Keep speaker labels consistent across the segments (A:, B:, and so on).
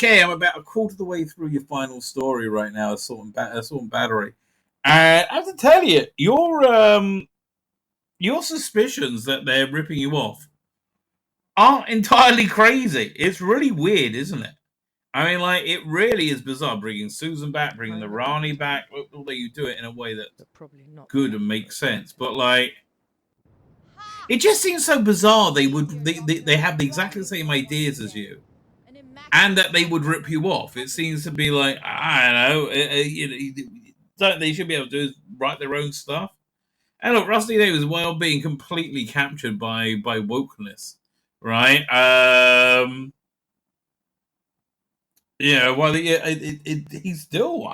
A: Okay, I'm about a quarter of the way through your final story right now, Assault and Battery. And I have to tell you, your suspicions that they're ripping you off aren't entirely crazy. It's really weird, isn't it? I mean, like, it really is bizarre bringing Susan back, bringing the Rani back, although you do it in a way that's good and makes sense. But, like, it just seems so bizarre they have exactly the same ideas as you, and that they would rip you off. It seems to be like, I don't know, they should be able to write their own stuff. And look, Rusty Day was well being completely captured by wokeness, right? Well, he still,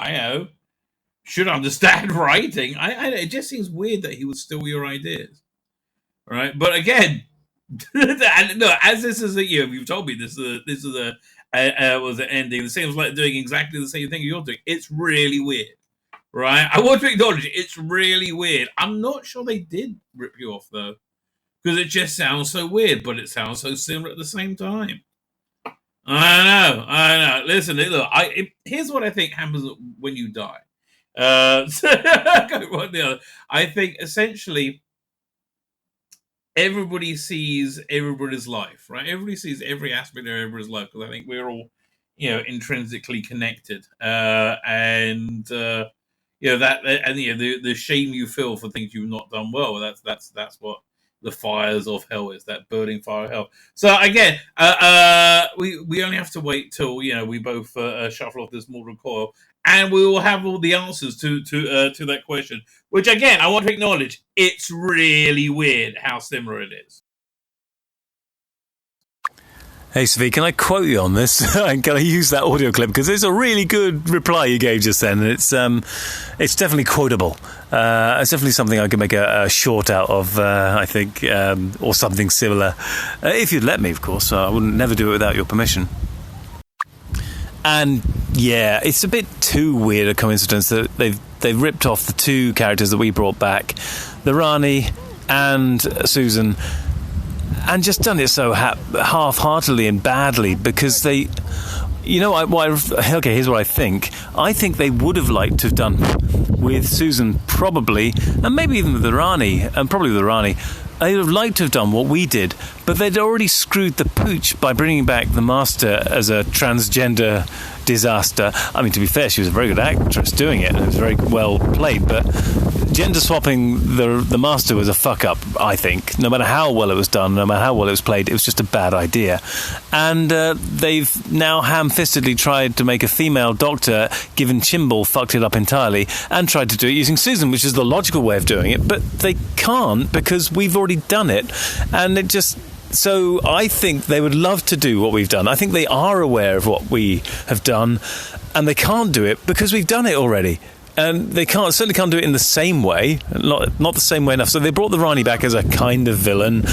A: should understand writing. It just seems weird that he would steal your ideas, right? But again, and no, as this is you've told me this is was an ending. It seems like doing exactly the same thing you're doing. It's really weird, right? I want to acknowledge it's really weird. I'm not sure they did rip you off though, because it just sounds so weird, but it sounds so similar at the same time. I know. Listen, look, here's what I think happens when you die. I think essentially everybody sees everybody's life, right? Everybody sees every aspect of everybody's life, because I think we're all, intrinsically connected. The shame you feel for things you've not done well. That's what the fires of hell is, that burning fire of hell. So again, we only have to wait till we both shuffle off this mortal coil, and we will have all the answers to that question. Which again, I want to acknowledge, it's really weird how similar it is.
B: Hey, Tzvi, can I quote you on this? Can I use that audio clip? Because it's a really good reply you gave just then. And it's definitely quotable. It's definitely something I could make a short out of, I think, or something similar. If you'd let me, of course. I wouldn't never do it without your permission. And, yeah, it's a bit too weird a coincidence that they've ripped off the two characters that we brought back, the Rani and Susan, and just done it so half-heartedly and badly, because they... okay, here's what I think. I think they would have liked to have done with Susan, probably, and maybe even with the Rani, and probably with the Rani, they would have liked to have done what we did, but they'd already screwed the pooch by bringing back the Master as a transgender disaster. I mean, to be fair, she was a very good actress doing it, and it was very well played, but gender swapping the Master was a fuck-up, I think. No matter how well it was done, no matter how well it was played, it was just a bad idea. And they've now ham-fistedly tried to make a female Doctor, given Chimble fucked it up entirely, and tried to do it using Susan, which is the logical way of doing it, but they can't, because we've already done it, and it just... So I think they would love to do what we've done. I think they are aware of what we have done, and they can't do it because we've done it already. And they certainly can't do it in the same way, not the same way enough. So they brought the Rani back as a kind of villain,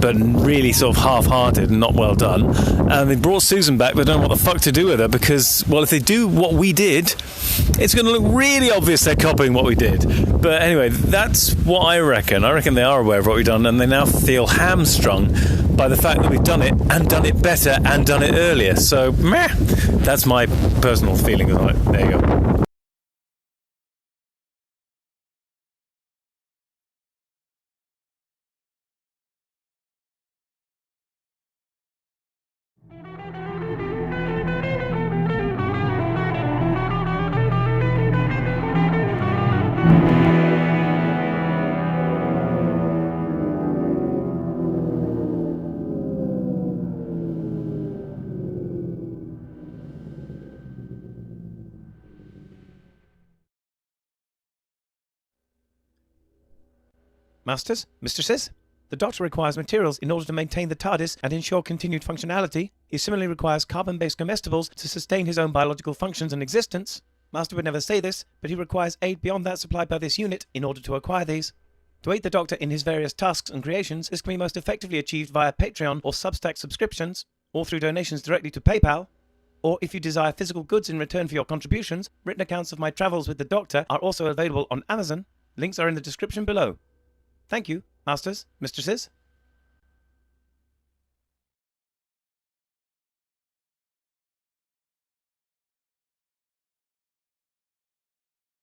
B: but really sort of half-hearted and not well done. And they brought Susan back, but don't know what the fuck to do with her, because, well, if they do what we did, it's going to look really obvious they're copying what we did. But anyway, that's what I reckon. I reckon they are aware of what we've done, and they now feel hamstrung by the fact that we've done it, and done it better, and done it earlier. So, meh, that's my personal feeling on it. There you go.
C: Masters, mistresses, the Doctor requires materials in order to maintain the TARDIS and ensure continued functionality. He similarly requires carbon-based comestibles to sustain his own biological functions and existence. Master would never say this, but he requires aid beyond that supplied by this unit in order to acquire these. To aid the Doctor in his various tasks and creations, this can be most effectively achieved via Patreon or Substack subscriptions, or through donations directly to PayPal. Or if you desire physical goods in return for your contributions, written accounts of my travels with the Doctor are also available on Amazon. Links are in the description below. Thank you, Masters, mistresses.